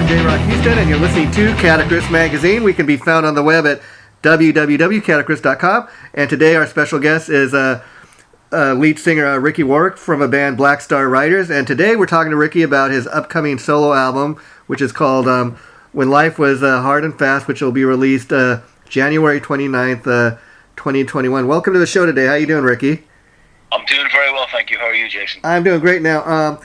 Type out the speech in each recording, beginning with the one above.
J-Rock Houston, and you're listening to Catacris Magazine. We can be found on the web at www.catacris.com. And today our special guest is lead singer Ricky Warwick from a band Blac Star Riders. And today we're talking to Ricky about his upcoming solo album, which is called When Life Was Hard and Fast, which will be released January 29th, 2021. Welcome to the show today. How you doing, Ricky? I'm doing very well, thank you. How are you, Jason? I'm doing great now.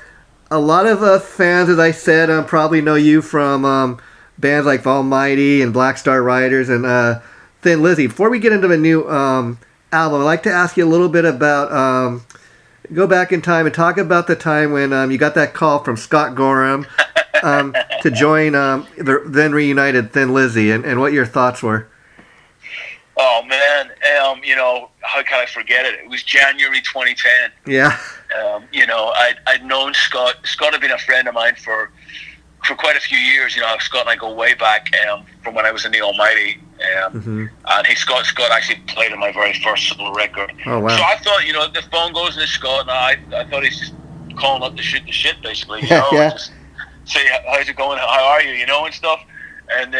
A lot of fans, as I said, probably know you from bands like Almighty and Blac Star Riders and Thin Lizzy. Before we get into the new album, I'd like to ask you a little bit about, go back in time and talk about the time when you got that call from Scott Gorham to join the then reunited Thin Lizzy, and what your thoughts were. Oh, man, how can I forget it? It was January 2010. Yeah. I'd known Scott. Scott had been a friend of mine for quite a few years. Scott and I go way back from when I was in the Almighty. And Scott actually played on my very first solo record. Oh, wow. So I thought, the phone goes to Scott, and I thought he's just calling up to shoot the shit, basically. Yeah. Just say, how's it going? How are you? And stuff. And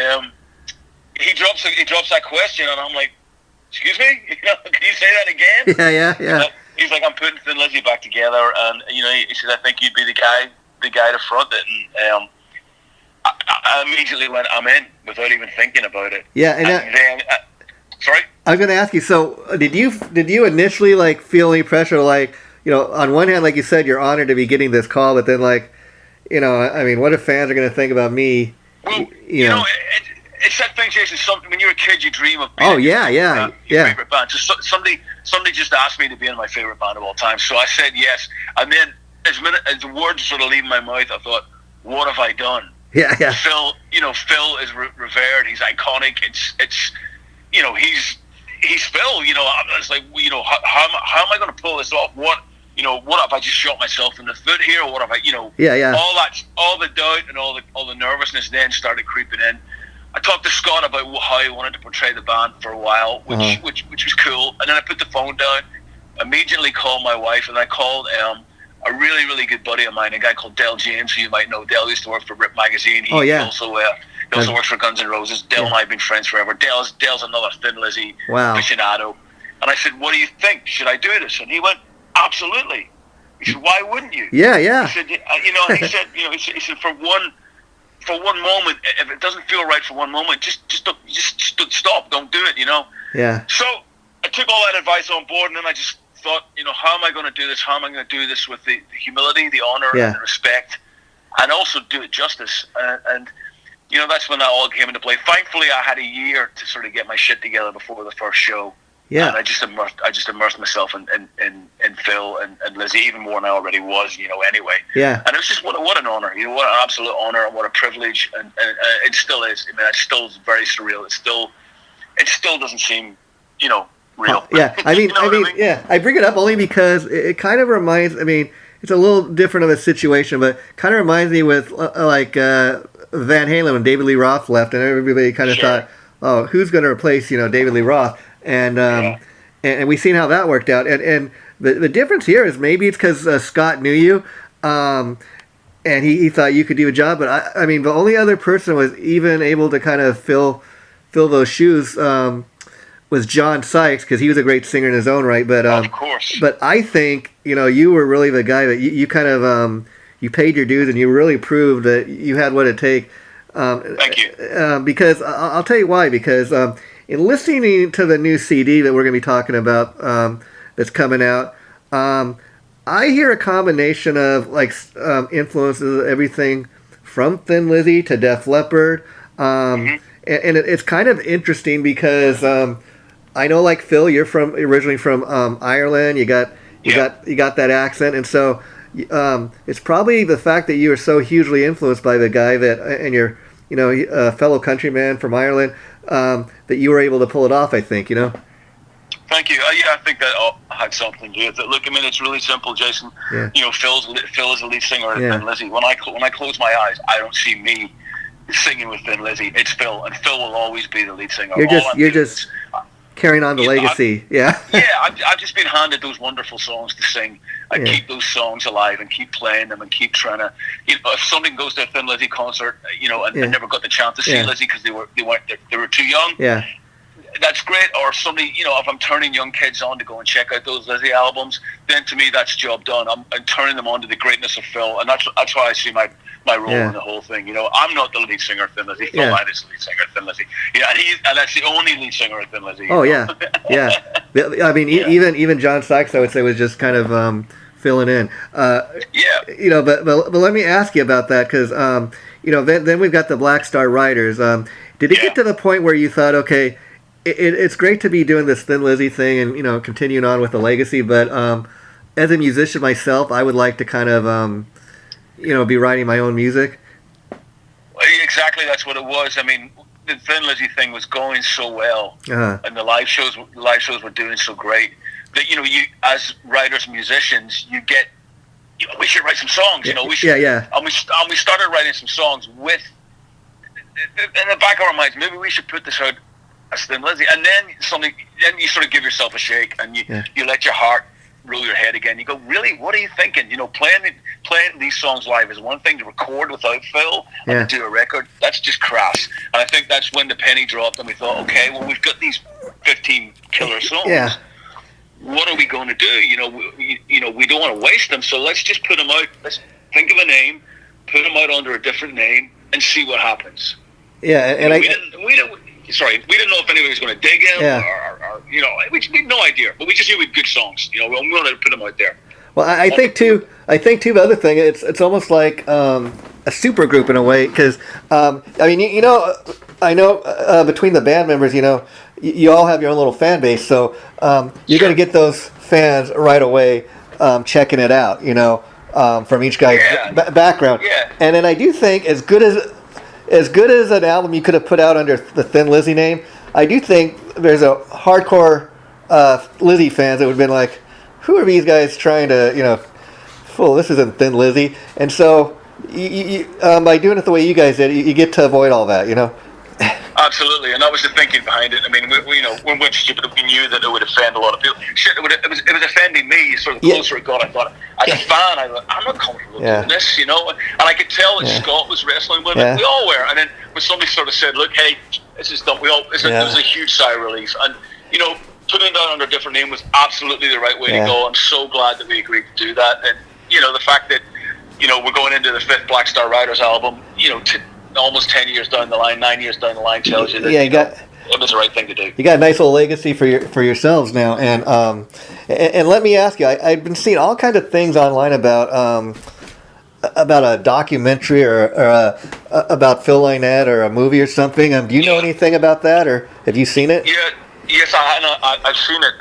he drops that question, and I'm like, excuse me? Can you say that again? Yeah. He's like, I'm putting Thin Lizzy back together, and he said, I think you'd be the guy to front it, and I immediately went, I'm in, without even thinking about it. Yeah, and then, sorry? I was going to ask you, so did you initially feel any pressure, on one hand, like you said, you're honored to be getting this call, but then what if fans are going to think about me? Well, it's that thing, Jason. Something when you're a kid, you dream of being your favorite band. So somebody just asked me to be in my favorite band of all time. So I said yes. And then as the words sort of leaving my mouth, I thought, what have I done? Yeah. Phil is revered. He's iconic. It's he's Phil. I was like, how am I going to pull this off? What have I just shot myself in the foot here, or what have I? All the doubt and all the nervousness then started creeping in. I talked to Scott about how he wanted to portray the band for a while, which was cool. And then I put the phone down, immediately called my wife, and I called a really, really good buddy of mine, a guy called Del James, who you might know. Del used to work for Riff magazine. He also works for Guns N' Roses. Del and I have been friends forever. Del's another Thin Lizzy aficionado. And I said, what do you think? Should I do this? And he went, absolutely. He said, why wouldn't you? Yeah. He said, he said, for one moment, if it doesn't feel right for one moment, just stop. Don't do it, Yeah. So I took all that advice on board, and then I just thought, how am I going to do this? How am I going to do this with the humility, the honor, and the respect, and also do it justice? And that's when that all came into play. Thankfully, I had a year to sort of get my shit together before the first show. Yeah. And I just immersed myself in Phil and Lizzy even more than I already was, anyway. Yeah. And it was just what an honor, what an absolute honor, and what a privilege, and it still is. I mean, it still is very surreal. It still doesn't seem, real. Yeah. I mean, yeah. I bring it up only because it kind of reminds. I mean, it's a little different of a situation, but kind of reminds me with Van Halen when David Lee Roth left, and everybody kind of thought, oh, who's going to replace David Lee Roth? And and we've seen how that worked out. And the difference here is maybe it's because Scott knew you, and he thought you could do a job. But I mean, the only other person was even able to kind of fill those shoes was John Sykes, because he was a great singer in his own right. But of course. But I think you were really the guy that you kind of you paid your dues, and you really proved that you had what it take. Thank you. Because I'll tell you why. Because in listening to the new CD that we're going to be talking about that's coming out, I hear a combination of influences, everything from Thin Lizzy to Def Leppard, and it's kind of interesting because I know, Phil, you're originally from Ireland. You got that accent, and so it's probably the fact that you are so hugely influenced by the guy and your fellow countryman from Ireland, that you were able to pull it off, I think, Thank you. I think that had something to do with it. Look, I mean, it's really simple, Jason. Yeah. Phil is the lead singer of Thin Lizzy. When I close my eyes, I don't see me singing with Thin Lizzy. It's Phil, and Phil will always be the lead singer. carrying on the legacy. Yeah. I've just been handed those wonderful songs to sing. I keep those songs alive and keep playing them and keep trying to, if somebody goes to a Thin Lizzy concert, and never got the chance to see Lizzy because they were too young. Yeah. That's great. Or somebody, if I'm turning young kids on to go and check out those Lizzy albums, then to me that's job done. I'm turning them on to the greatness of Phil, and that's why I see my role in the whole thing. I'm not the lead singer of Thin Lizzy. Phil Lynott is the lead singer of Thin Lizzy. Yeah, and that's the only lead singer of Thin Lizzy. Oh yeah, yeah. I mean, even John Sykes, I would say, was just kind of filling in. But let me ask you about that, because then we've got the Blac Star Riders. Did it get to the point where you thought, okay, it's great to be doing this Thin Lizzy thing and continuing on with the legacy, but as a musician myself, I would like to kind of be writing my own music? Exactly, that's what it was. I mean, the Thin Lizzy thing was going so well, and the live shows were doing so great that you as writers and musicians, you get, we should write some songs. We should, and we started writing some songs with in the back of our minds. Maybe we should put this out as Thin Lizzy, and then you sort of give yourself a shake, and you let your heart roll your head again. You go, really? What are you thinking? Playing these songs live is one thing. To record without Phil and to do a record, that's just crass. And I think that's when the penny dropped, and we thought, okay, well, we've got these 15 killer songs. Yeah. What are we going to do? We don't want to waste them, so let's just put them out. Let's think of a name, put them out under a different name, and see what happens. Yeah, and we didn't know if anybody was going to dig them, or we had no idea. But we just knew we had good songs. We wanted to put them out there. Well, I think too. The other thing, it's almost like a super group in a way, because I know between the band members, you all have your own little fan base, so you're going to get those fans right away checking it out. From each guy's background. Yeah. And then I do think as good as an album you could have put out under the Thin Lizzy name, I do think there's a hardcore Lizzy fans that would have been like, who are these guys trying to, this isn't Thin Lizzy. And so you, by doing it the way you guys did, you get to avoid all that, Absolutely, and that was the thinking behind it. I mean, when we stupid, we knew that it would offend a lot of people. Shit, it was offending me. Sort of closer it got, I thought, as a fan, I'm not comfortable doing this, And I could tell that Scott was wrestling with it. We all were. And then when somebody sort of said, "Look, hey, this is done," it was a huge sigh of relief. And putting that under a different name was absolutely the right way to go. I'm so glad that we agreed to do that. And the fact that we're going into the 5th Blac Star Riders album, almost 10 years down the line, 9 years down the line, tells you that it was the right thing to do. You got a nice little legacy for yourselves now, and let me ask you, I've been seeing all kinds of things online about a documentary or about Phil Lynott or a movie or something. Do you know anything about that, or have you seen it? Yeah, yes, I've seen it.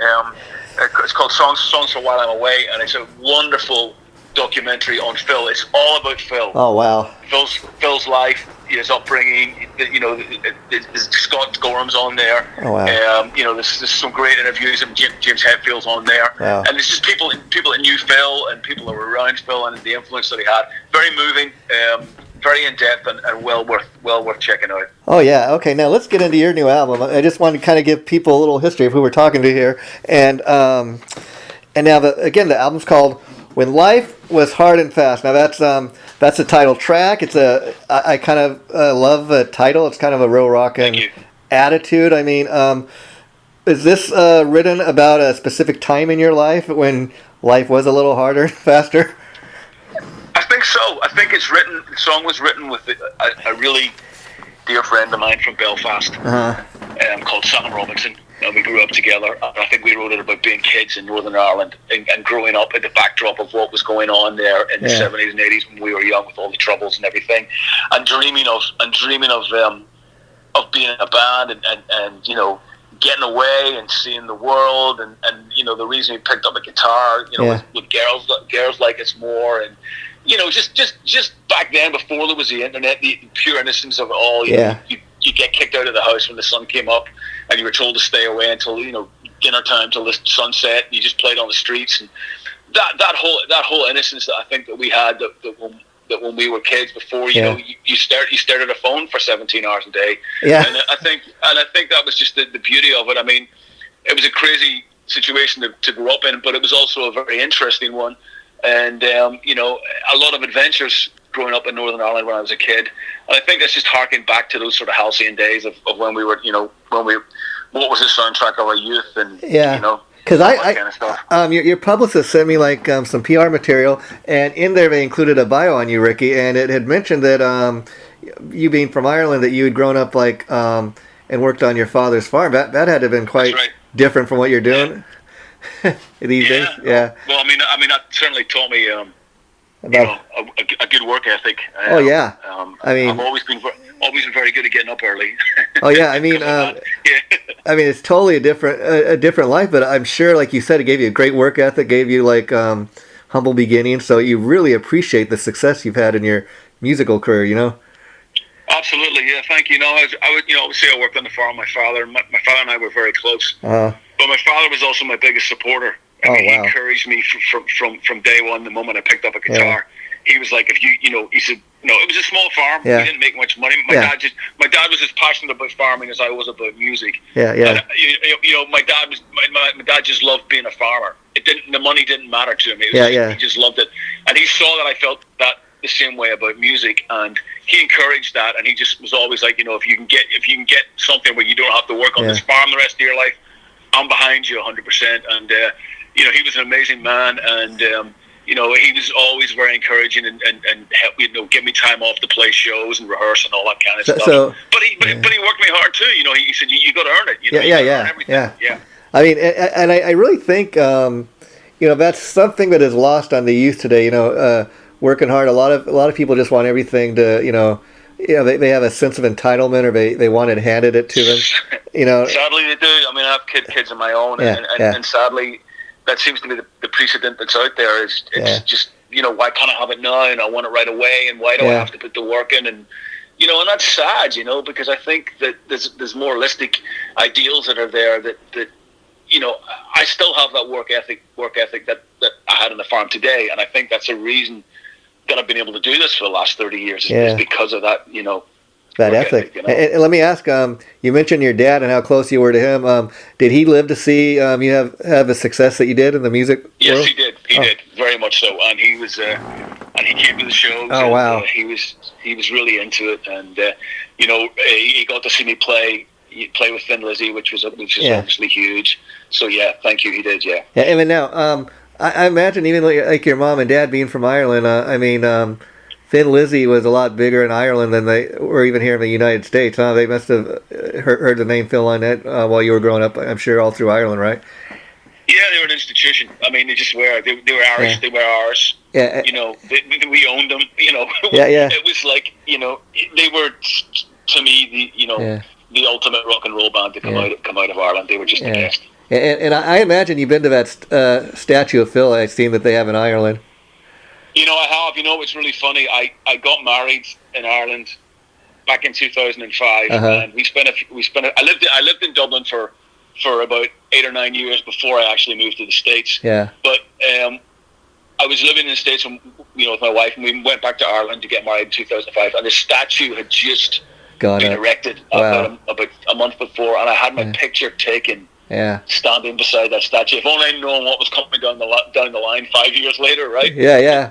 It's called Songs for While I'm Away, and it's a wonderful documentary on Phil. It's all about Phil. Oh wow. Phil's life, his upbringing. Scott Gorham's on there. Oh wow. There's some great interviews, and James Hetfield's on there. Wow. And it's just people that knew Phil and people that were around Phil and the influence that he had. Very moving, very in depth, and well worth checking out. Oh yeah. Okay. Now let's get into your new album. I just wanted to kind of give people a little history of who we're talking to here, and now the album's called When Life Was Hard and Fast. Now that's the title track. I kind of love the title. It's kind of a real rockin' attitude. I mean, is this written about a specific time in your life when life was a little harder and faster? I think so. I think the song was written with a really dear friend of mine from Belfast called Sam Robinson. And we grew up together. I think we wrote it about being kids in Northern Ireland and growing up at the backdrop of what was going on there in the 70s and 80s when we were young, with all the troubles and everything, and dreaming of being in a band and getting away and seeing the world and the reason we picked up a guitar with girls like us more, and just back then, before there was the internet, the pure innocence of it all. You get kicked out of the house when the sun came up, and you were told to stay away until dinner time, till the sunset. And you just played on the streets, and that whole innocence that I think that we had that when we were kids before you stared at a phone for 17 hours a day. Yeah. And I think that was just the beauty of it. I mean, it was a crazy situation to grow up in, but it was also a very interesting one. And you know, a lot of adventures growing up in Northern Ireland when I was a kid. And I think that's just harking back to those sort of halcyon days of when we were, you know, what was the soundtrack of our youth, and you know. Because your publicist sent me like some PR material, and in there they included a bio on you, Ricky, and it had mentioned that you being from Ireland, that you had grown up like and worked on your father's farm. That had to have been quite different from what you're doing these days. Yeah. Well, I mean, that certainly taught me a good work ethic. I mean, I've always been very good at getting up early. Oh yeah, I mean, I mean, it's totally a different life, but I'm sure, like you said, it gave you a great work ethic, gave you like humble beginnings, so you really appreciate the success you've had in your musical career, you know. Absolutely, yeah. Thank you. No, I would, you know, obviously I worked on the farm. My father and I were very close. But my father was also my biggest supporter. I mean, he encouraged me from day one. The moment I picked up a guitar, he was like, he said, it was a small farm. We didn't make much money. My dad was as passionate about farming as I was about music. And, my dad just loved being a farmer. The money didn't matter to him. He just loved it, and he saw that I felt that the same way about music, and he encouraged that. And he just was always like, if you can get something where you don't have to work on this farm the rest of your life, I'm behind you 100%. And he was an amazing man, and he was always very encouraging and help, give me time off to play shows and rehearse and all that kind of stuff. But he worked me hard too. He said you got to earn it. Yeah. I mean, and I really think that's something that is lost on the youth today. Working hard. A lot of people just want everything to they have a sense of entitlement, or they want it handed it to them. Sadly they do. I mean, I have kids of my own, and sadly that seems to be the precedent that's out there. It's just why can't I have it now, and I want it right away, and why do I have to put the work in, and and that's sad, because I think that there's more realistic ideals that are there that I still have that work ethic that I had on the farm today, and I think that's a reason that I've been able to do this for the last 30 years is because of that, that ethic. And let me ask, you mentioned your dad and how close you were to him. Did he live to see you have the success that you did in the music world? Yes, he did. He did, very much so. And he was, and he came to the shows. Oh, wow. He was really into it, and he got to see me play with Thin Lizzy, which is obviously huge. So thank you. He did, yeah. And then now, I imagine even like your mom and dad being from Ireland. Thin Lizzy was a lot bigger in Ireland than they were even here in the United States. Huh? They must have heard the name Phil Lynott while you were growing up. I'm sure all through Ireland, right? Yeah, they were an institution. I mean, they just were. They were Irish. Yeah. They were ours. Yeah. We owned them. It was like they were to me the ultimate rock and roll band to come out of Ireland. They were just the best. And I imagine you've been to that statue of Phil I've seen that they have in Ireland. I have. It's really funny. I got married in Ireland back in 2005, and I lived in Dublin for about 8 or 9 years before I actually moved to the States. Yeah. But I was living in the States, with my wife, and we went back to Ireland to get married in 2005, and the statue had just been erected about a month before, and I had my picture taken. Yeah. Standing beside that statue. If only I'd known what was coming down the line 5 years later, right? Yeah.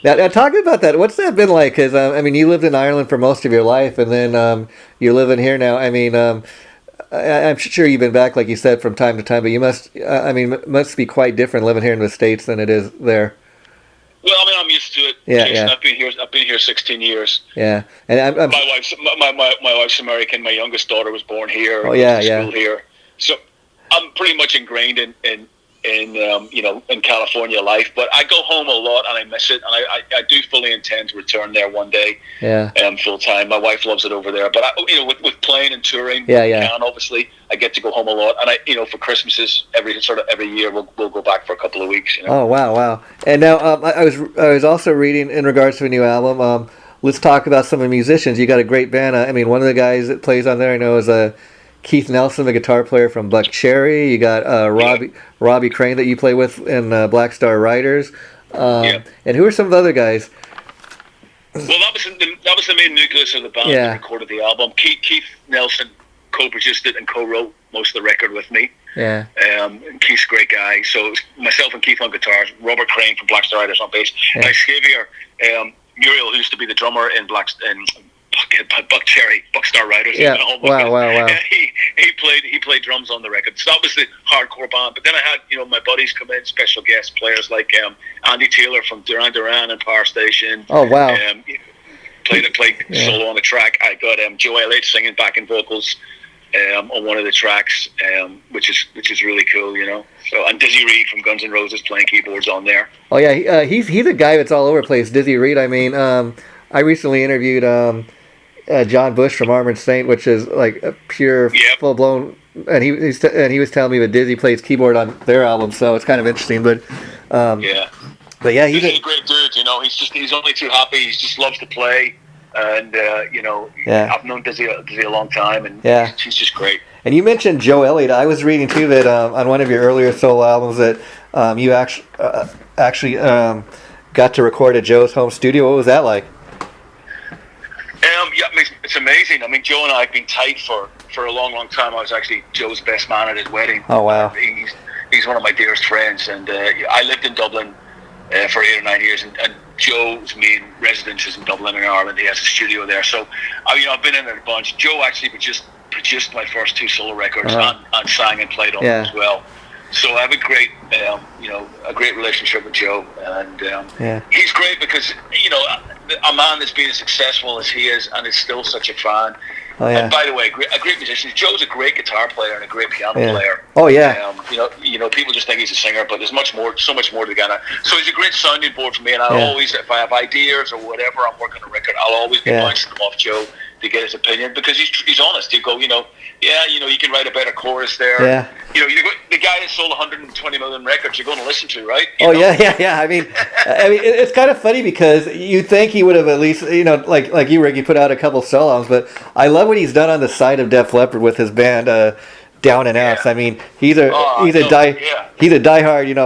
Now, talking about that, what's that been like? Because you lived in Ireland for most of your life, and then you're living here now. I'm sure you've been back, like you said, from time to time, but you must. Must be quite different living here in the States than it is there. Well, I'm used to it. Yeah. I've been here 16 years. Yeah, and my wife's American. My youngest daughter was born here. Oh yeah, school here. So I'm pretty much ingrained in California life, but I go home a lot and I miss it, and I do fully intend to return there one day. Yeah. Full time. My wife loves it over there, but with playing and touring, obviously I get to go home a lot, and for Christmases every year we'll go back for a couple of weeks. Oh wow! And now I was also reading in regards to a new album. Let's talk about some of the musicians. You got a great band. One of the guys that plays on there I know is Keith Nelson, the guitar player from Black Cherry. You got Robbie Crane that you play with in Blac Star Riders. And who are some of the other guys? Well, that was the main nucleus of the band that recorded the album. Keith Nelson co-produced it and co-wrote most of the record with me. Yeah. Keith's a great guy. So it was myself and Keith on guitars, Robert Crane from Blac Star Riders on bass, and Xavier Muriel, who used to be the drummer in Blac Star Riders. Yeah. Wow. He played drums on the record. So that was the hardcore band. But then I had my buddies come in, special guest players like Andy Taylor from Duran Duran and Power Station. Oh wow. Played solo on the track. I got Joe Elliott singing backing vocals on one of the tracks, which is really cool, So, and Dizzy Reed from Guns N' Roses playing keyboards on there. Oh yeah, he's a guy that's all over the place. Dizzy Reed. I mean, I recently interviewed John Bush from Armored Saint, which is like a pure full blown. And he was telling me that Dizzy plays keyboard on their album, so it's kind of interesting. But But yeah, he's a great dude. He's only too happy. He just loves to play. And I've known Dizzy a long time, and he's just great. And you mentioned Joe Elliott. I was reading too that on one of your earlier solo albums that you actually got to record at Joe's home studio. What was that like? It's amazing. I mean, Joe and I have been tight for a long, long time. I was actually Joe's best man at his wedding. Oh wow! He's one of my dearest friends, and I lived in Dublin for 8 or 9 years, and Joe's main residence is in Dublin in Ireland. He has a studio there, so I've been in it a bunch. Joe actually produced my first 2 solo records and sang and played on them as well. So I have a great relationship with Joe, and he's great because a man that's been as successful as he is and is still such a fan. Oh, yeah. And by the way, a great musician. Joe's a great guitar player and a great piano player. Oh yeah. People just think he's a singer, but there's so much more to the guy. So he's a great sounding board for me, and I always, if I have ideas or whatever, I'm working on a record, I'll always be bouncing them off Joe to get his opinion, because he's honest. He'll go, you can write a better chorus there. Yeah. The guy that sold 120 million records, you're going to listen to, right? Yeah. I mean, it's kind of funny because you'd think he would have at least, like you, Ricky, put out a couple solo albums, but I love what he's done on the side of Def Leppard with his band Down and Outs. I mean, he's a diehard,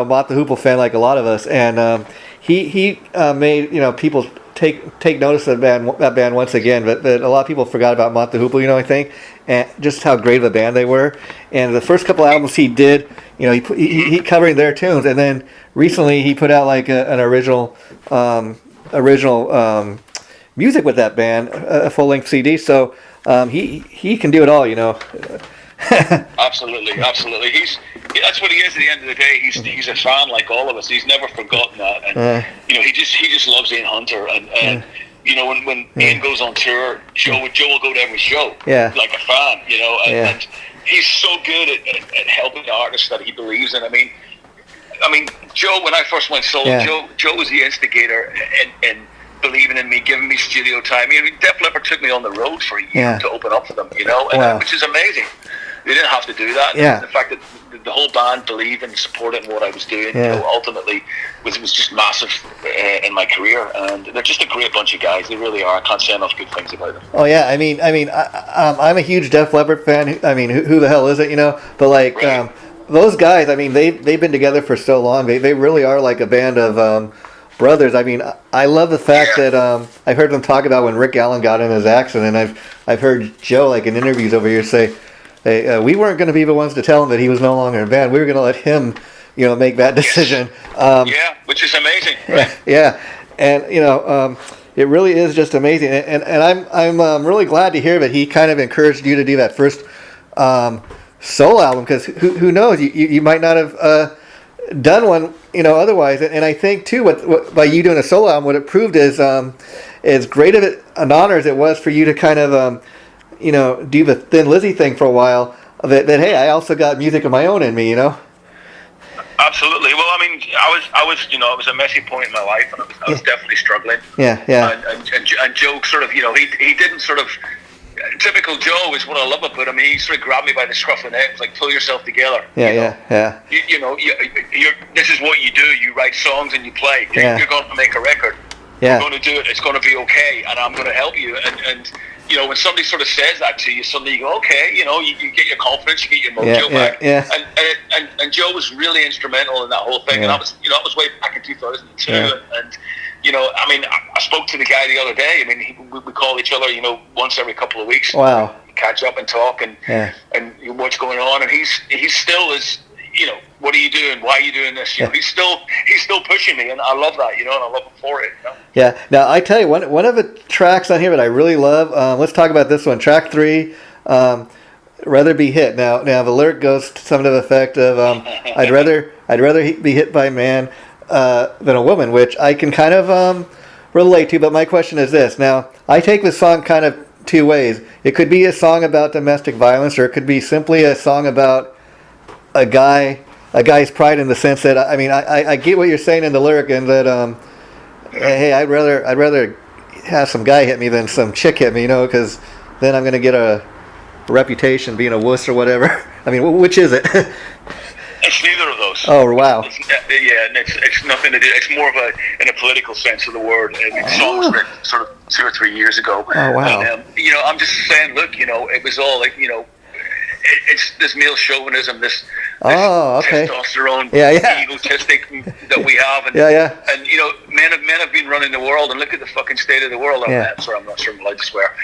Mott the Hoople fan like a lot of us, and he made people take notice of that band once again, but a lot of people forgot about Mott the Hoople, I think, and just how great of a band they were. And the first couple albums he did, he covering their tunes, and then recently he put out like an original music with that band, a full length CD. So he can do it all, Absolutely. That's what he is at the end of the day. He's a fan like all of us. He's never forgotten that, and he just loves Ian Hunter, and when Ian goes on tour, Joe will go to every show, like a fan, and he's so good at helping the artists that he believes in. I mean, Joe, when I first went solo, Joe was the instigator in believing in me, giving me studio time. Def Leppard took me on the road for a year to open up for them, which is amazing. They didn't have to do that. The fact that the whole band believed and supported in what I was doing, ultimately was just massive in my career. And they're just a great bunch of guys. They really are. I can't say enough good things about them. Oh yeah, I'm a huge Def Leppard fan. Who the hell is it? But like those guys, they've been together for so long. They really are like a band of brothers. I love the fact that I've heard them talk about when Rick Allen got in his accident, and I've heard Joe, like in interviews over here, say, "Hey, we weren't going to be the ones to tell him that he was no longer in a band. We were going to let him, make that decision." Which is amazing. Right? Yeah, and it really is just amazing. And I'm really glad to hear that he kind of encouraged you to do that first solo album, because who knows, you might not have done one, otherwise. And I think too, what by you doing a solo album, what it proved is as great of an honor as it was for you to kind of do the Thin Lizzy thing for a while, that hey, I also got music of my own in me, Absolutely. Well, I was it was a messy point in my life, and I was definitely struggling. Yeah. And Joe sort of, he didn't sort of. Typical Joe is what I love about him. He sort of grabbed me by the scruff of the neck. It's like, pull yourself together. Yeah. This is what you do. You write songs and you play. You're going to make a record. Yeah. You're going to do it. It's going to be okay, and I'm going to help you. And when somebody sort of says that to you, suddenly you go, okay. You get your confidence, you get your mojo back. Yeah. And Joe was really instrumental in that whole thing. And that was way back in 2002. And I spoke to the guy the other day. We call each other, once every couple of weeks. Wow. catch up and talk and what's going on. And he's still is, you know, what are you doing? Why are you doing this? You know, he's still pushing me, and I love that, you know, and I love him for it. You know? Yeah. Now I tell you, one of the tracks on here that I really love. Let's talk about this one, track 3. Rather be hit. Now the lyric goes to some of the effect of I'd rather be hit by a man than a woman, which I can kind of relate to. But my question is this: now I take this song kind of two ways. It could be a song about domestic violence, or it could be simply a song about a guy's pride, in the sense that I get what you're saying in the lyric, and that hey, I'd rather have some guy hit me than some chick hit me, you know, because then I'm gonna get a reputation being a wuss or whatever. I mean, which is it? It's neither of those. Oh wow. And it's nothing to do. It's more of in a political sense of the word. I mean, songs written sort of 2 or 3 years ago. Oh wow. And, you know, I'm just saying, look, you know, it was all like, you know, it's this male chauvinism, this testosterone, egotistic that we have, and and you know, men have been running the world, and look at the fucking state of the world. Sorry, I'm not sure I'm allowed to swear.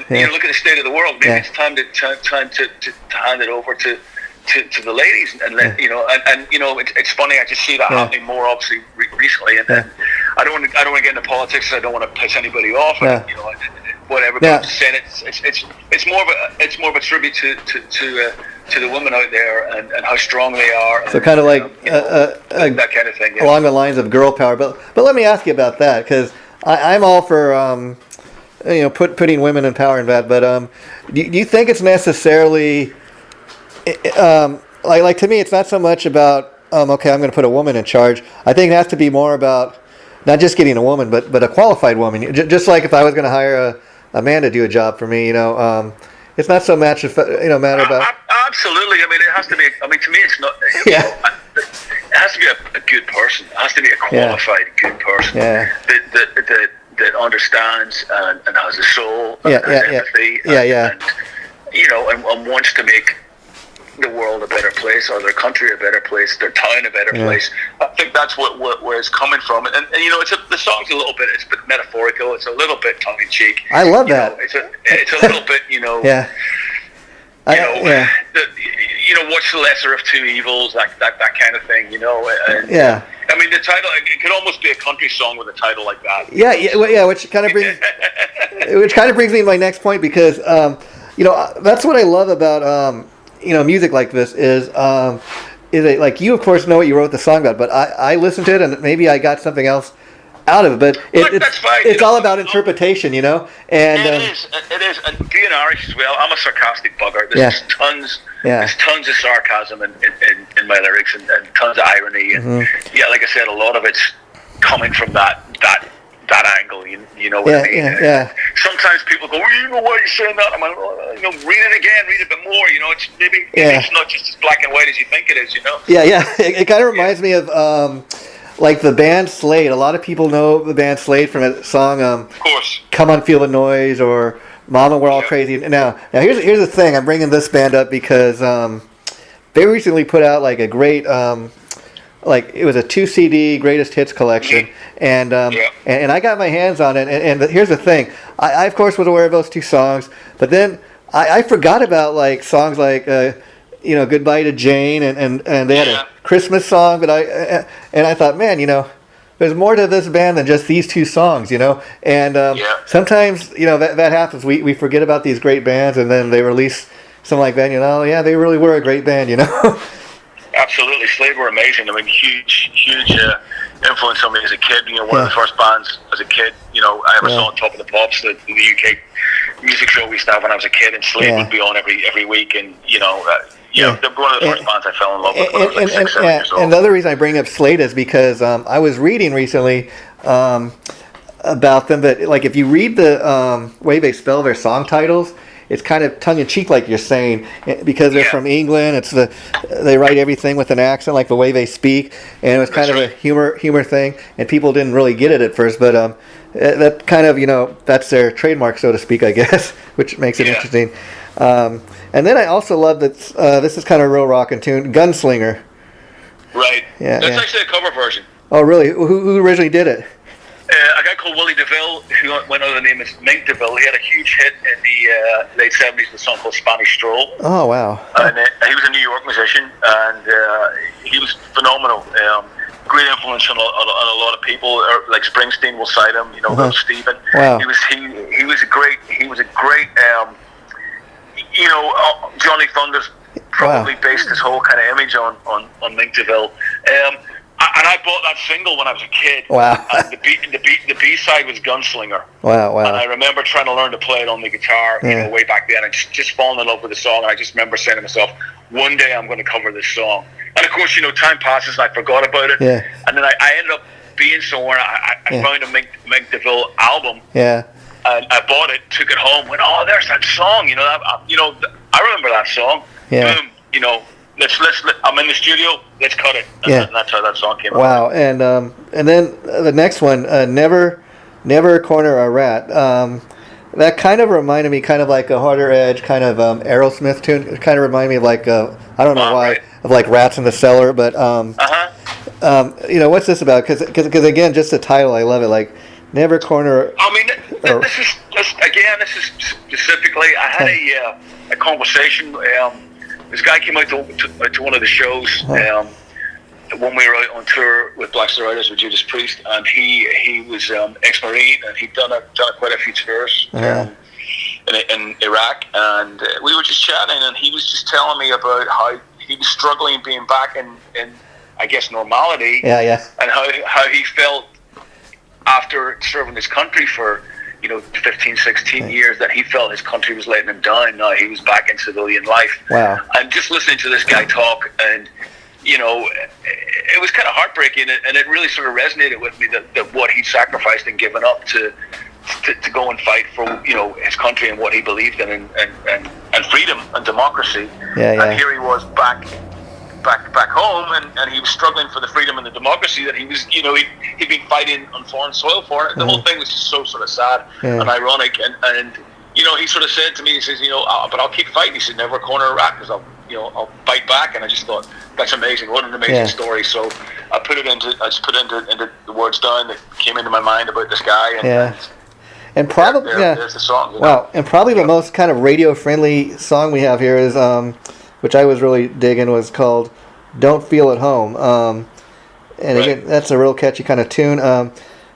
You know, look at the state of the world. Maybe it's time to hand it over to the ladies, and let, you know, and you know, it's funny. I just see that happening more, obviously, recently, and I don't want to get into politics. I don't want to piss anybody off. And, you know, whatever. But I'm just saying it's more of a tribute to the women out there and how strong they are. So kind of like that kind of thing. Yeah. Along the lines of girl power. But let me ask you about that, because I'm all for you know, putting women in power and that. But do you think it's necessarily like to me, it's not so much about okay, I'm going to put a woman in charge. I think it has to be more about not just getting a woman, but a qualified woman. Just like if I was going to hire a man to do a job for me, you know, it's not so much matter about. Absolutely. I mean, it has to be. I mean, to me, it's not. It has to be a good person. It has to be a qualified good person that understands and has a soul and empathy. And, you know, and wants to make the world a better place, or their country a better place, their town a better place. I think that's where it's coming from, and you know, the song's a little bit, it's a bit metaphorical, it's a little bit tongue in cheek. I love that. Know, it's a little bit, you know. You know, what's the lesser of two evils? That kind of thing, you know. And, I mean, the title, it could almost be a country song with a title like that. Which kind of brings me to my next point, because you know, that's what I love about you know, music like this is it, like, you of course know what you wrote the song about, but I listened to it and maybe I got something else out of it, but it's all about interpretation, you know. And it is, and being Irish as well, I'm a sarcastic bugger. There's tons of sarcasm in my lyrics, and tons of irony, and like I said, a lot of it's coming from that angle, you know what I mean? Sometimes people go, well, you know why you're saying that? I'm like, well, you know, read it again, read it a bit more, you know, it's maybe it's not just as black and white as you think it is, you know? It kind of reminds me of like the band Slade. A lot of people know the band Slade from a song, of course, Come On Feel the Noise, or Mama We're All Crazy. Now here's the thing, I'm bringing this band up because they recently put out like a great like, it was a 2 CD greatest hits collection, and I got my hands on it, and here's the thing, I of course was aware of those 2 songs, but then I forgot about like songs like you know, Goodbye to Jane, and they had a Christmas song, but I thought, man, you know, there's more to this band than just these 2 songs, you know, and sometimes, you know, that happens, we forget about these great bands, and then they release something like that, you know, they really were a great band, you know. Absolutely, Slade were amazing. I mean, huge influence on me as a kid. You know, one of the first bands as a kid. You know, I ever saw on Top of the Pops, the UK music show we used to have when I was a kid, and Slade would be on every week. And you know, they're one of the first bands I fell in love with when I was like 6, 7 years old. And the other reason I bring up Slade is because I was reading recently about them that, like, if you read the way they spell their song titles, it's kind of tongue-in-cheek, like you're saying, because they're from England. They write everything with an accent, like the way they speak, and it was kind of a humor thing, and people didn't really get it at first, but that kind of, you know, that's their trademark, so to speak, I guess, which makes it interesting. And then I also love that this is kind of a real rockin' tune, Gunslinger. Right. That's actually a cover version. Oh, really? Who originally did it? A guy called Willie DeVille, who went under the name of Mink DeVille. He had a huge hit in the late 70s with a song called Spanish Stroll. Oh, wow. And he was a New York musician, and he was phenomenal. Great influence on a lot of people. Like Springsteen will cite him. You know, Will Stephen. Wow. He was a great. You know, Johnny Thunders probably based his whole kind of image on Mink DeVille. And I bought that single when I was a kid. Wow. And the B side was Gunslinger. Wow, wow. And I remember trying to learn to play it on the guitar, you know, way back then, and just falling in love with the song. And I just remember saying to myself, one day I'm going to cover this song. And of course, you know, time passes and I forgot about it. Yeah. And then I ended up being somewhere. I found a Mink DeVille album. Yeah. And I bought it, took it home, went, oh, there's that song. You know, I remember that song. Yeah. Boom, you know. Let's. I'm in the studio. Let's cut it. And that's how that song came out. Wow, and then the next one, never corner a rat. That kind of reminded me, kind of like a Harder Edge, kind of Aerosmith tune. It kind of reminded me of like I don't know why, right. of like Rats in the Cellar. But you know, what's this about? Because again, just the title, I love it. Like never corner. I mean, this is specifically. I had a conversation. This guy came out to one of the shows when we were out on tour with Blac Star Riders with Judas Priest, and he was ex-Marine, and he'd done quite a few tours in Iraq, and we were just chatting, and he was just telling me about how he was struggling being back in I guess normality, and how he felt after serving his country for 15, 16 years, that he felt his country was letting him down. Now he was back in civilian life. Wow. And just listening to this guy talk, and it was kind of heartbreaking, and it really sort of resonated with me that what he'd sacrificed and given up to go and fight for his country and what he believed in, and freedom and democracy. And here he was back home, and he was struggling for the freedom and the democracy that he was, he'd been fighting on foreign soil for. The whole thing was just so sort of sad and ironic. And he sort of said to me, he says, but I'll keep fighting. He said, never corner a rat, because I'll fight back. And I just thought, that's amazing. What an amazing story. So I put into the words down that came into my mind about this guy. And probably there's the song. Wow. And probably the most kind of radio friendly song we have here is which I was really digging, was called "Don't Feel at Home." And again, that's a real catchy kind of tune.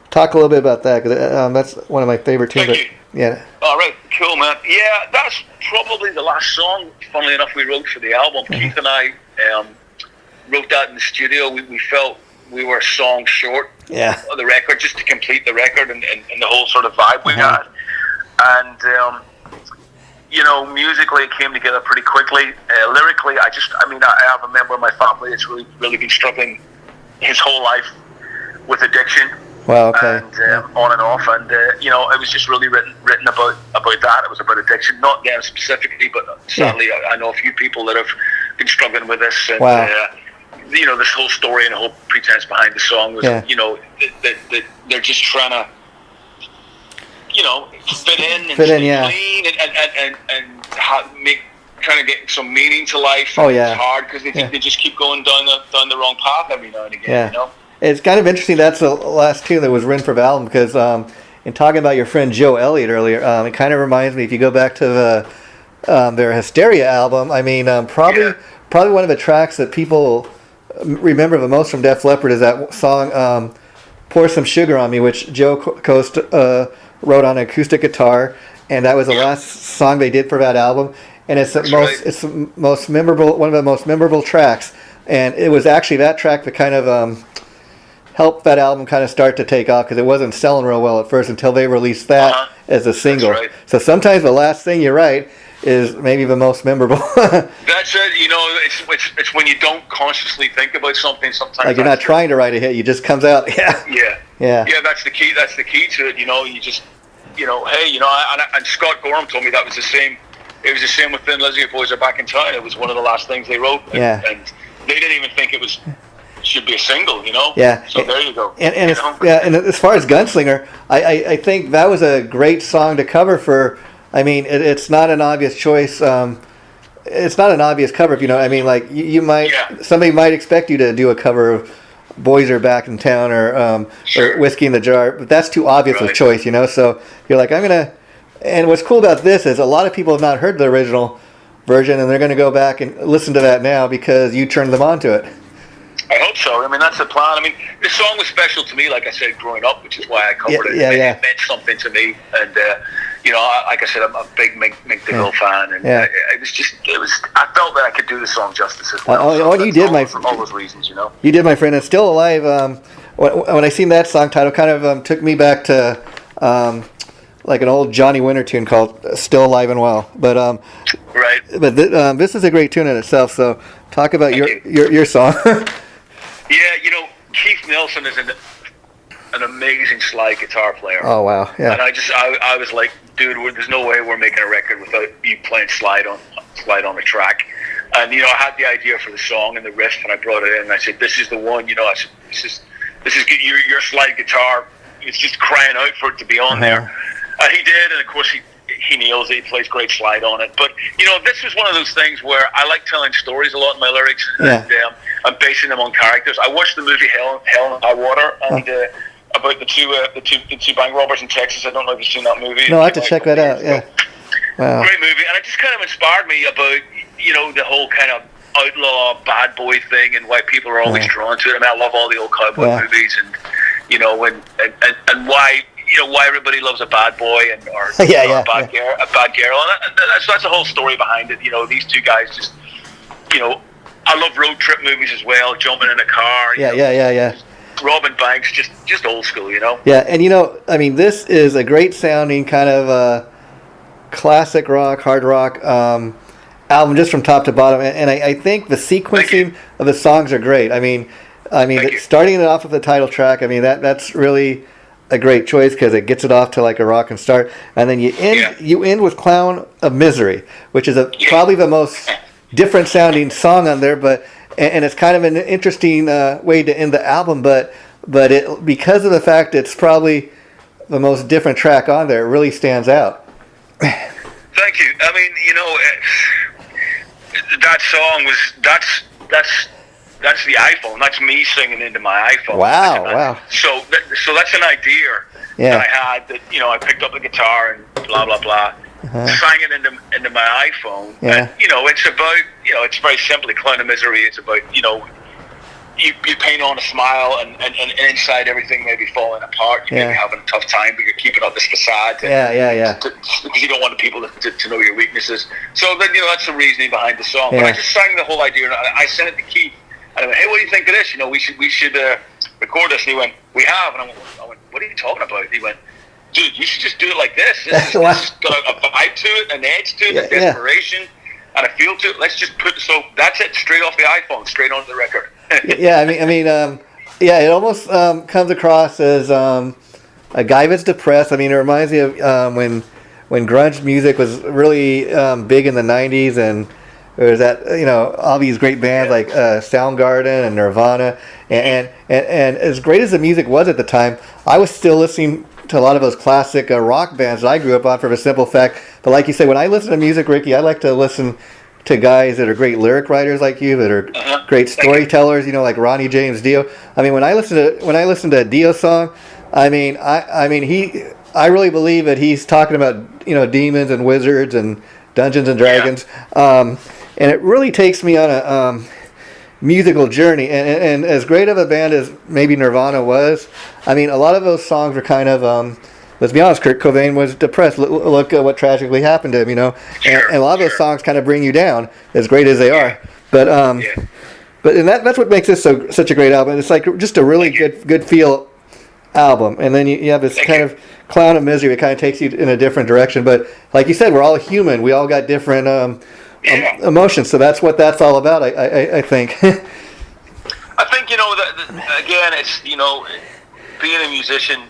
Talk a little bit about that, because that's one of my favorite tunes. Thank you. All right, cool, man. Yeah, that's probably the last song, funnily enough, we wrote for the album. Keith and I wrote that in the studio. We felt we were a song short of the record, just to complete the record and the whole sort of vibe we had. And musically it came together pretty quickly. Lyrically, I have a member of my family that's really been struggling his whole life with addiction. Wow, okay. And on and off, and it was just really written about that. It was about addiction, not them specifically, but sadly I know a few people that have been struggling with this. And this whole story and the whole pretense behind the song was, that they're just trying to fit in and stay clean and trying to get some meaning to life. It's hard because they think they just keep going down the wrong path every now and again. It's kind of interesting. That's the last tune that was written for the album, because in talking about your friend Joe Elliott earlier, it kind of reminds me, if you go back to their Hysteria album, probably one of the tracks that people remember the most from Def Leppard is that song "Pour Some Sugar on Me," which Joe Coast wrote on acoustic guitar, and that was the last song they did for that album. And it's it's the most memorable, one of the most memorable tracks. And it was actually that track that kind of helped that album kind of start to take off, because it wasn't selling real well at first until they released that as a single. That's right. So sometimes the last thing you write is maybe the most memorable. That's it. It's when you don't consciously think about something. Sometimes like you're not trying to write a hit; it just comes out. Yeah. That's the key. That's the key to it. You just, hey, and Scott Gorham told me that was the same. It was the same with Thin Lizzy, Boys Are Back in Town. It was one of the last things they wrote. And they didn't even think it should be a single, So there you go. And as far as Gunslinger, I think that was a great song to cover for. It's not an obvious choice. It's not an obvious cover, like you might somebody might expect you to do a cover Boys Are Back in Town or Whiskey in the Jar, but that's too obvious a choice, so you're like, I'm going to, and what's cool about this is a lot of people have not heard the original version, and they're going to go back and listen to that now because you turned them on to it. I hope so. I mean, that's the plan. I mean, this song was special to me, like I said, growing up, which is why I covered it. It meant something to me, and like I said, I'm a big Mick DeVille fan, and I felt that I could do the song justice as well. You did, for all those reasons, You did, my friend. It's Still Alive. When I seen that song title, kind of took me back to like an old Johnny Winter tune called "Still Alive and Well." But right. But this is a great tune in itself. So talk about your song. Yeah, Keith Nelson is an amazing slide guitar player. Oh wow, yeah. And I was like, dude, there's no way we're making a record without you playing slide on the track. And I had the idea for the song and the riff, and I brought it in. And I said, this is the one. I said, this is your slide guitar. It's just crying out for it to be on there. And he did, and of course he nails it. He plays great slide on it. But this was one of those things where I like telling stories a lot in my lyrics, and I'm basing them on characters. I watched the movie Hell and High Water, and about the two bank robbers in Texas. I don't know if you've seen that movie. No, I have to check that out. Yeah, wow. Great movie, and it just kind of inspired me about the whole kind of outlaw bad boy thing and why people are always drawn to it. I mean, I love all the old cowboy movies, and and why everybody loves a bad boy or a bad girl, and that's the whole story behind it. These two guys just I love road trip movies as well, jumping in a car. Yeah. Robbing banks, just old school, Yeah, and I mean, this is a great sounding kind of classic rock, hard rock album, just from top to bottom. And I think the sequencing of the songs are great. I mean, starting it off with the title track. I mean, that's really a great choice because it gets it off to like a rockin' start, and then you end with "Clown of Misery," which is probably the most different sounding song on there, and it's kind of an interesting way to end the album, but it, because of the fact it's probably the most different track on there, it really stands out. Thank you. I mean, that song that's the iPhone. That's me singing into my iPhone. Wow. So that's an idea that I had that I picked up the guitar and blah blah blah. Sang it into my iPhone. And, it's about, it's very simply Clown of Misery. It's about, you paint on a smile and inside everything may be falling apart. You may be having a tough time, but you're keeping up this facade. Because you don't want the people to know your weaknesses. So then, that's the reasoning behind the song. But I just sang the whole idea, and I sent it to Keith. And I went, hey, what do you think of this? We should record this. And he went, we have. And I went, what are you talking about? He went, dude, you should just do it like this. This has got a vibe to it, an edge to it, a desperation, and a feel to it. Let's just so that's it, straight off the iPhone, straight onto the record. It almost comes across as a guy that's depressed. I mean, it reminds me of when grunge music was really big in the '90s, and there was that all these great bands like Soundgarden and Nirvana, and as great as the music was at the time, I was still listening to a lot of those classic rock bands that I grew up on for the simple fact. But like you said, when I listen to music, Ricky, I like to listen to guys that are great lyric writers like you, that are great storytellers, like Ronnie James Dio. I mean, when I listen to a Dio song, I really believe that he's talking about demons and wizards and Dungeons and Dragons, and it really takes me on a musical journey. And as great of a band as maybe Nirvana was, I mean, a lot of those songs were kind of, let's be honest, Kurt Cobain was depressed. Look at what tragically happened to him, and a lot of those songs kind of bring you down, as great as they are. But that's what makes this such a great album. It's like just a really good feel album. And then you have this kind of Clown of Misery. It kind of takes you in a different direction. But like you said, we're all human. We all got different emotions. So that's what that's all about, I think. I think, again, it's, being a musician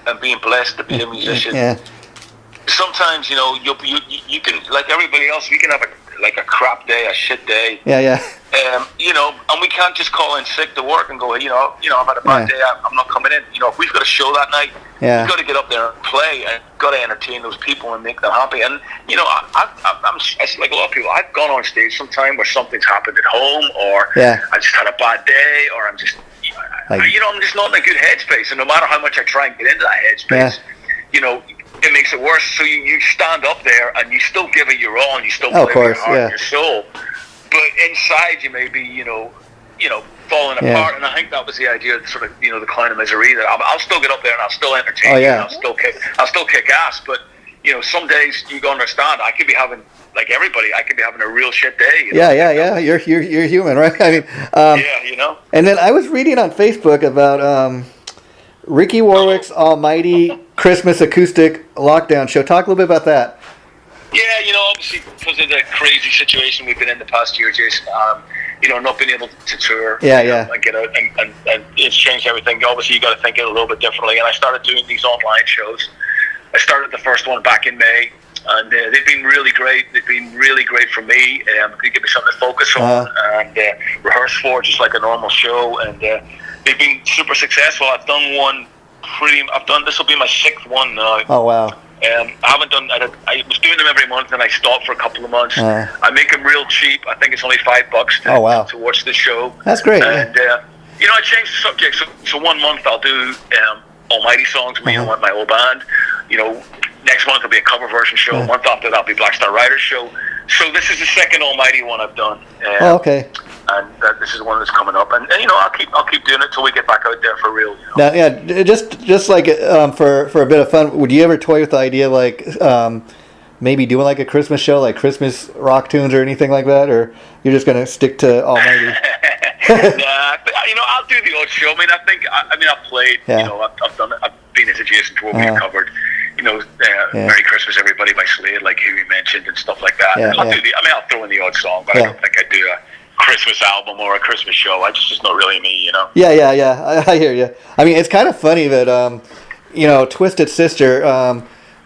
and being blessed to be a musician. Sometimes, you can, like everybody else, we can have a crap day, a shit day. And we can't just call in sick to work and go, I've had a bad day, I'm not coming in. If we've got a show that night, we've got to get up there and play and got to entertain those people and make them happy. And, I'm like a lot of people, I've gone on stage sometime where something's happened at home, or I just had a bad day, or I'm just, Like, I'm just not in a good headspace, and no matter how much I try and get into that headspace, it makes it worse. So you stand up there and you still give it your all, and you still play with your heart and your soul, but inside you may be, falling apart. And I think that was the idea, sort of, the Clown of Misery. That I'll still get up there and I'll still entertain you, and I'll still kick ass. But some days you go understand. I could be having, like everybody, I could be having a real shit day. Yeah. You're human, right? I mean, And then I was reading on Facebook about Ricky Warwick's Almighty Christmas Acoustic Lockdown Show. Talk a little bit about that. Yeah, obviously because of the crazy situation we've been in the past year, Jason. Not being able to tour, and get out, and it's changed everything. Obviously, you got to think it a little bit differently. And I started doing these online shows. I started the first one back in May, and they've been really great. They've been really great for me. They give me something to focus on and rehearse for, just like a normal show. And they've been super successful. I've done one this will be my 6th one now. Oh wow. I haven't done. I was doing them every month, and I stopped for a couple of months. I make them real cheap. I think it's only $5 to watch the show. That's great. And I changed the subject. So 1 month I'll do Almighty songs with my old band. Next month will be a cover version show. A month after that will be Blac Star Riders show. So this is the second Almighty one I've done. Okay. And this is one that's coming up, and I'll keep doing it till we get back out there for real. Now, just like for a bit of fun, would you ever toy with the idea like maybe doing like a Christmas show, like Christmas rock tunes or anything like that, or you're just gonna stick to Almighty? I'll do the odd show. I've played. I've done it. I've been as adjacent to what we've covered. Merry Christmas, Everybody by Slade, like who we mentioned, and stuff like that. I'll throw in the odd song, but I don't think I'd do a Christmas album or a Christmas show. It's just not really me, Yeah. I hear you. I mean, it's kind of funny that Twisted Sister,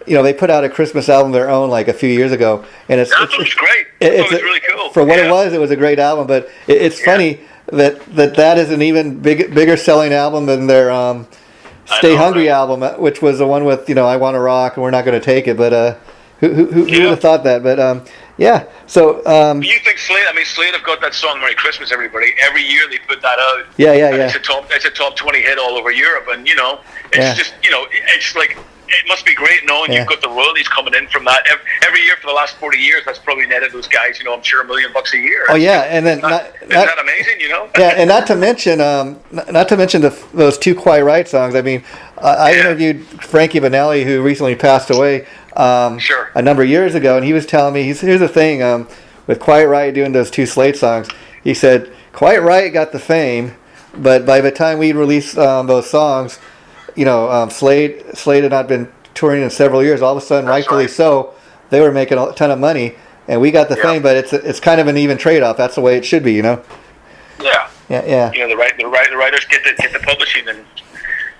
they put out a Christmas album of their own like a few years ago, and it's great. It was really cool. For what it was a great album. But it's funny that is an even bigger selling album than their Stay Hungry album, which was the one with I Want to Rock and We're Not Going to Take It. But who would have thought that? But So you think Slade? Slade have got that song "Merry Christmas, Everybody." Every year they put that out. Yeah. It's a top 20 hit all over Europe, and it's just it's like it must be great knowing you've got the royalties coming in from that every year for the last 40 years. That's probably netted those guys, I'm sure $1 million a year. Oh yeah, and then isn't that amazing? Yeah, and not to mention those 2 Quiet Riot songs. I mean, I interviewed Frankie Banali, who recently passed away. A number of years ago, and he was telling me, here's the thing, with Quiet Riot doing those 2 Slade songs, he said Quiet Riot got the fame, but by the time we released those songs, Slade had not been touring in several years. All of a sudden, rightfully so, they were making a ton of money, and we got the fame, but it's kind of an even trade-off. That's the way it should be, Yeah. The writers get the publishing, and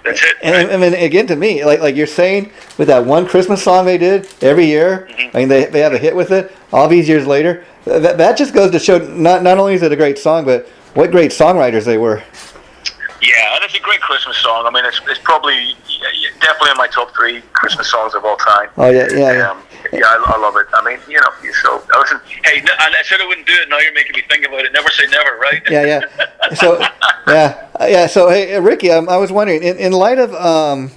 that's it. And I mean, again, to me, like you're saying, with that one Christmas song they did every year, I mean, they have a hit with it. All these years later, that just goes to show not only is it a great song, but what great songwriters they were. Yeah, and it's a great Christmas song. I mean, it's probably definitely in my top 3 Christmas songs of all time. Oh yeah. I love it. I mean, so listen. Hey, and I said I wouldn't do it. Now you're making me think about it. Never say never, right? Yeah. So So hey, Ricky, I was wondering, in light of all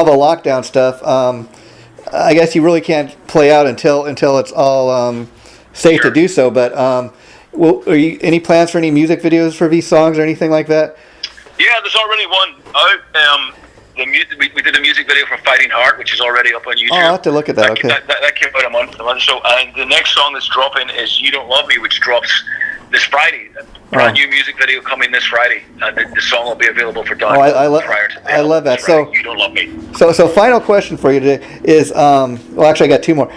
the lockdown stuff, I guess you really can't play out until it's all safe to do so. But are you any plans for any music videos for these songs or anything like that? Yeah, there's already one out. We did a music video for Fighting Heart, which is already up on YouTube. Oh, I'll have to look at that. Okay. That came out a month or so. And the next song that's dropping is You Don't Love Me, which drops this Friday. A brand new music video coming this Friday. And the song will be available for download prior to that. I love that. So You Don't Love Me. So final question for you today is, actually I got 2 more.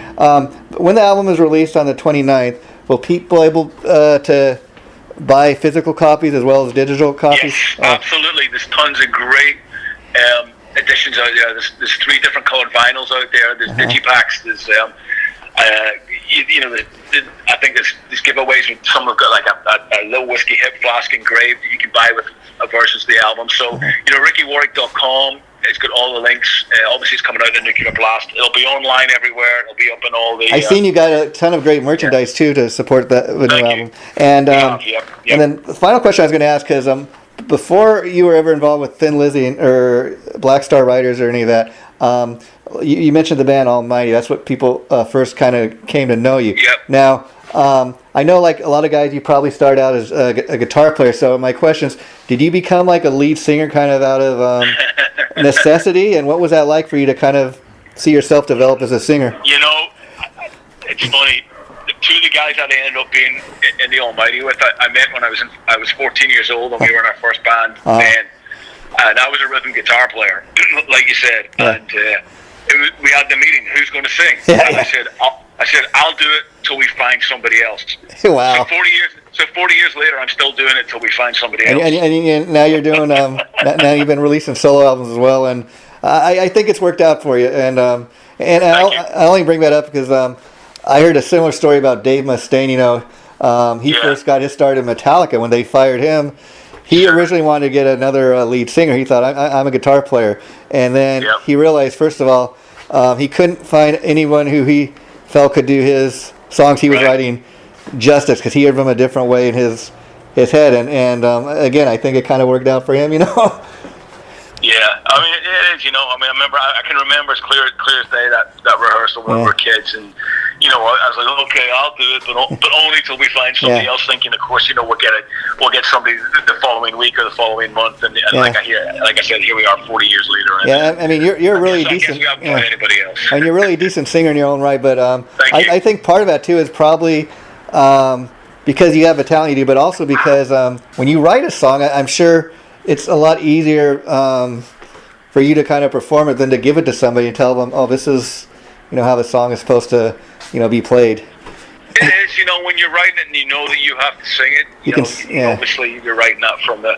When the album is released on the 29th, will people able to buy physical copies as well as digital copies? Yes, absolutely. There's tons of great editions out there. There's 3 different colored vinyls out there. There's digipacks. There's I think there's giveaways with some have got like a little whiskey hip flask engraved that you can buy with versions of the album. So RickyWarwick.com. It's got all the links. Obviously, it's coming out in Nuclear Blast. It'll be online everywhere. It'll be up in all the. I've seen you got a ton of great merchandise too to support the new album. And and then the final question I was going to ask, because before you were ever involved with Thin Lizzy or Blac Star Riders or any of that, you mentioned the band Almighty. That's what people first kind of came to know you. Yep. Now, I know like a lot of guys, you probably started out as a guitar player. So my question is, did you become like a lead singer kind of out of necessity? And what was that like for you to kind of see yourself develop as a singer? You know, it's funny. Two of the guys that I ended up being in the Almighty with, I met when I was 14 years old, and we were in our first band. And I was a rhythm guitar player, like you said. Yeah. And we had the meeting. Who's going to sing? Yeah. And I said, I'll do it till we find somebody else. Wow. So 40 years later, I'm still doing it till we find somebody else. And now you're doing now you've been releasing solo albums as well, and I think it's worked out for you. And I only bring that up because I heard a similar story about Dave Mustaine. You know, he first got his start in Metallica when they fired him. He originally wanted to get another lead singer. He thought, I'm a guitar player. And then he realized, first of all, he couldn't find anyone who he felt could do his songs he was writing justice, because he heard them a different way in his head. And again, I think it kind of worked out for him, you know? Yeah, I mean, it is, you know. I mean, I can remember as clear as day that rehearsal when we were kids, and you know, I was like, okay, I'll do it, but only till we find somebody else. Thinking, of course, you know, we'll get somebody the following week or the following month, and like I said, here we are 40 years later. And, I mean, you're really decent. I guess we haven't got anybody else. And you're really a decent singer in your own right, but I think part of that too is probably because you have a talent you do, but also because when you write a song, I'm sure it's a lot easier for you to kind of perform it than to give it to somebody and tell them, oh, this is, you know, how the song is supposed to, you know, be played. It is, you know, when you're writing it and you know that you have to sing it, obviously you're writing that from a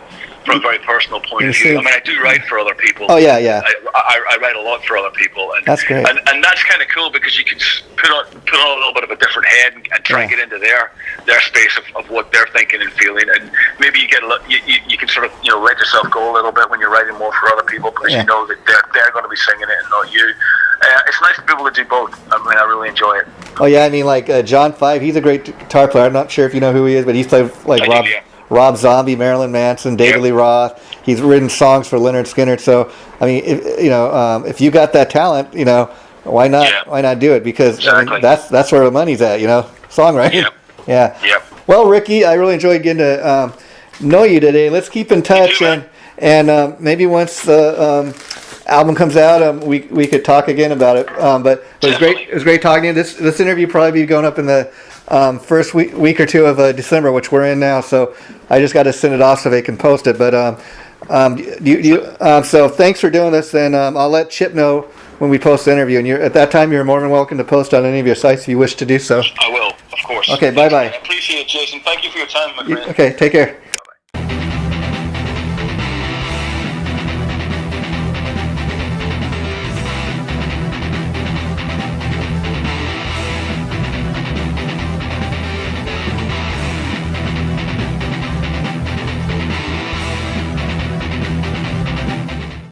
very personal point of view. I mean, I do write for other people. Oh, yeah. I write a lot for other people. And that's great. And that's kind of cool because you can put on a little bit of a different head and try and get into their space of what they're thinking and feeling. And maybe you get you can sort of, you know, let yourself go a little bit when you're writing more for other people because you know that they're going to be singing it and not you. It's nice to be able to do both. I mean, I really enjoy it. Oh, yeah. I mean, like John Five, he's a great guitar player. I'm not sure if you know who he is, but he's played like Rob Zombie, Marilyn Manson, David Lee Roth. He's written songs for Leonard Skinner. So, I mean, if you got that talent, you know, why not do it? Because I mean, that's where the money's at, you know, songwriting. Yeah. Well, Ricky, I really enjoyed getting to know you today. Let's keep in touch, and maybe once the album comes out, we could talk again about it. But it was great. It was great talking to you. This interview will probably be going up in the first week or two of December, which we're in now. So I just got to send it off so they can post it. But so thanks for doing this, and I'll let Chip know when we post the interview. And at that time, you're more than welcome to post on any of your sites if you wish to do so. I will, of course. Okay, bye-bye. I appreciate it, Jason. Thank you for your time, my friend. Okay, take care.